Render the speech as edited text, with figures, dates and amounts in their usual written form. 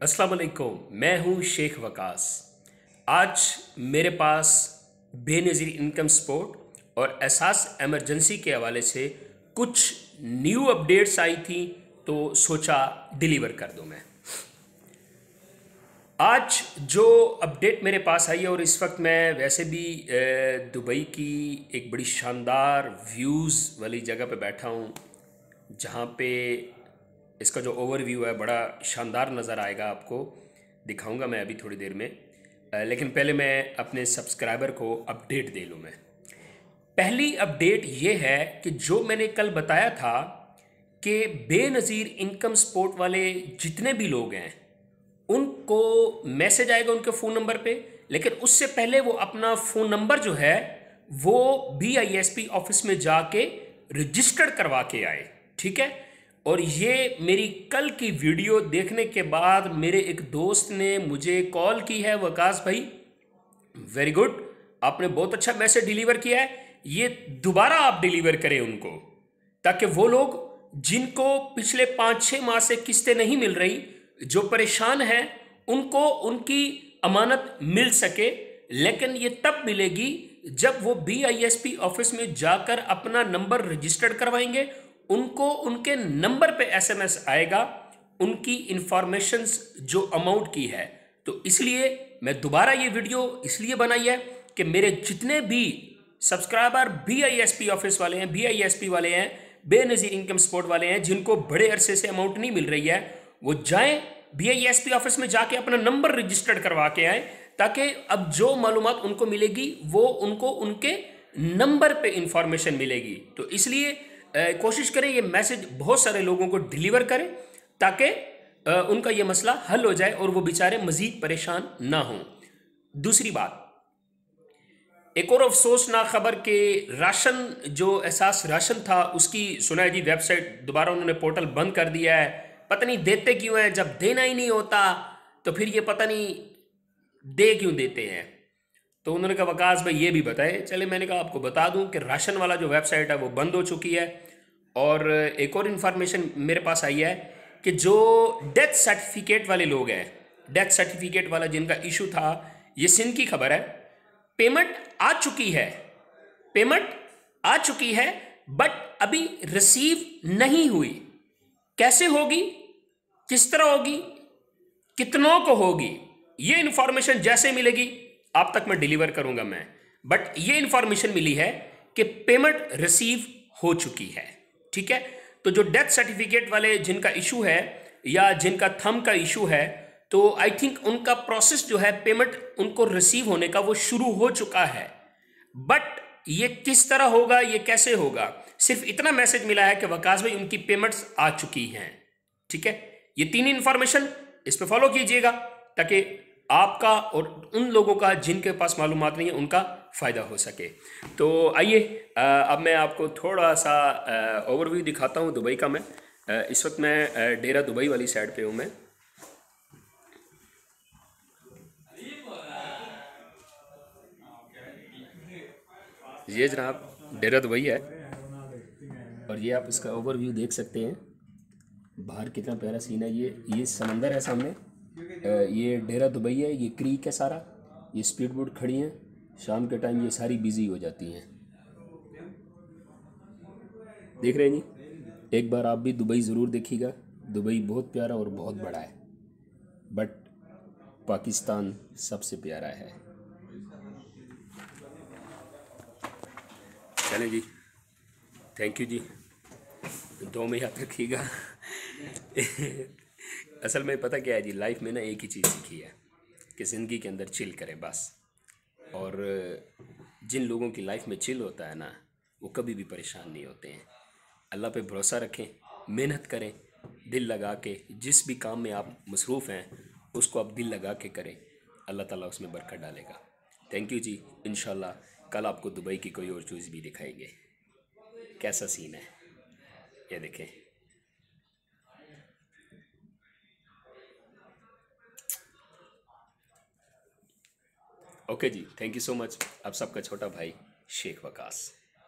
अस्सलाम वालेकुम। मैं हूं शेख वकास। आज मेरे पास बेनज़ीर इनकम सपोर्ट और एहसास एमरजेंसी के हवाले से कुछ न्यू अपडेट्स आई थी, तो सोचा डिलीवर कर दूं मैं। आज जो अपडेट मेरे पास आई है, और इस वक्त मैं वैसे भी दुबई की एक बड़ी शानदार व्यूज़ वाली जगह पे बैठा हूं, जहां पे इसका जो ओवरव्यू है बड़ा शानदार नज़र आएगा। आपको दिखाऊंगा मैं अभी थोड़ी देर में। लेकिन पहले मैं अपने सब्सक्राइबर को अपडेट दे लूँ। मैं पहली अपडेट ये है कि जो मैंने कल बताया था कि बेनज़ीर इनकम सपोर्ट वाले जितने भी लोग हैं उनको मैसेज आएगा उनके फ़ोन नंबर पे, लेकिन उससे पहले वो अपना फ़ोन नंबर जो है वो BISP ऑफिस में जाके रजिस्टर्ड करवा के आए। ठीक है। और ये मेरी कल की वीडियो देखने के बाद मेरे एक दोस्त ने मुझे कॉल की है, वकास भाई वेरी गुड, आपने बहुत अच्छा मैसेज डिलीवर किया है, ये दोबारा आप डिलीवर करें उनको, ताकि वो लोग जिनको पिछले 5-6 माह से किस्तें नहीं मिल रही, जो परेशान हैं, उनको उनकी अमानत मिल सके। लेकिन ये तब मिलेगी जब वो BISP ऑफिस में जाकर अपना नंबर रजिस्टर्ड करवाएंगे। उनको उनके नंबर पे SMS आएगा उनकी इंफॉर्मेशंस जो अमाउंट की है। तो इसलिए मैं दोबारा ये वीडियो इसलिए बनाई है कि मेरे जितने भी सब्सक्राइबर BISP ऑफिस वाले हैं, BISP वाले हैं, बेनज़ीर इनकम सपोर्ट वाले हैं, जिनको बड़े अरसे से अमाउंट नहीं मिल रही है, वो जाएं BISP ऑफिस में जाके अपना नंबर रजिस्टर्ड करवा के आए, ताकि अब जो मालूमात उनको मिलेगी वो उनको उनके नंबर पे इंफॉर्मेशन मिलेगी। तो इसलिए कोशिश करें ये मैसेज बहुत सारे लोगों को डिलीवर करें, ताकि उनका ये मसला हल हो जाए और वो बेचारे मजीद परेशान ना हों। दूसरी बात, एक और अफसोसनाक खबर के राशन जो एहसास राशन था उसकी सुना है जी वेबसाइट दोबारा उन्होंने पोर्टल बंद कर दिया है। पता नहीं देते क्यों है, जब देना ही नहीं होता तो फिर ये पता नहीं दे क्यों देते हैं। तो उन्होंने कहा वकास भाई ये भी बताए। चले, मैंने कहा आपको बता दूं कि राशन वाला जो वेबसाइट है वो बंद हो चुकी है। और एक और इन्फॉर्मेशन मेरे पास आई है कि जो डेथ सर्टिफिकेट वाले लोग हैं, डेथ सर्टिफिकेट वाला जिनका इशू था, ये सिंध की खबर है, पेमेंट आ चुकी है, पेमेंट आ चुकी है, बट अभी रिसीव नहीं हुई। कैसे होगी, किस तरह होगी, कितनों को होगी, ये इंफॉर्मेशन जैसे मिलेगी आप तक मैं डिलीवर करूंगा मैं। बट ये इंफॉर्मेशन मिली है कि पेमेंट रिसीव हो चुकी है। ठीक है। तो जो डेथ सर्टिफिकेट वाले जिनका इशू है या जिनका थंब का इशू है, तो आई थिंक उनका प्रोसेस जो है पेमेंट उनको रिसीव होने का वो शुरू हो चुका है। बट ये किस तरह होगा, ये कैसे होगा, सिर्फ इतना मैसेज मिला है कि वकास भाई उनकी पेमेंट्स आ चुकी हैं। ठीक है। ये तीन इंफॉर्मेशन इस पे फॉलो कीजिएगा, ताकि आपका और उन लोगों का जिनके पास मालूमात नहीं है उनका फ़ायदा हो सके। तो आइए अब मैं आपको थोड़ा सा ओवरव्यू दिखाता हूँ दुबई का। मैं इस वक्त मैं डेरा दुबई वाली साइड पे हूँ। मैं ये जनाब डेरा दुबई है, और ये आप इसका ओवरव्यू देख सकते हैं। बाहर कितना प्यारा सीन है। ये समंदर है सामने। ये डेरा दुबई है, ये क्रीक है सारा, ये स्पीड बोट खड़ी हैं। शाम के टाइम ये सारी बिजी हो जाती हैं। देख रहे हैं जी। एक बार आप भी दुबई ज़रूर देखिएगा। दुबई बहुत प्यारा और बहुत बड़ा है, बट पाकिस्तान सबसे प्यारा है। चलें जी, थैंक यू जी, दो में याद रखिएगा। असल में पता क्या है जी, लाइफ में ना एक ही चीज़ सीखी है कि ज़िंदगी के अंदर चिल करें बस। और जिन लोगों की लाइफ में चिल होता है ना, वो कभी भी परेशान नहीं होते हैं। अल्लाह पे भरोसा रखें, मेहनत करें, दिल लगा के जिस भी काम में आप मसरूफ़ हैं उसको आप दिल लगा के करें, अल्लाह ताला उसमें बरकत डालेगा। थैंक यू जी। इंशाल्लाह कल आपको दुबई की कोई और चीज़ भी दिखाएंगे। कैसा सीन है ये देखें। ओके जी, थैंक यू सो मच। आप सबका छोटा भाई शेख वकास।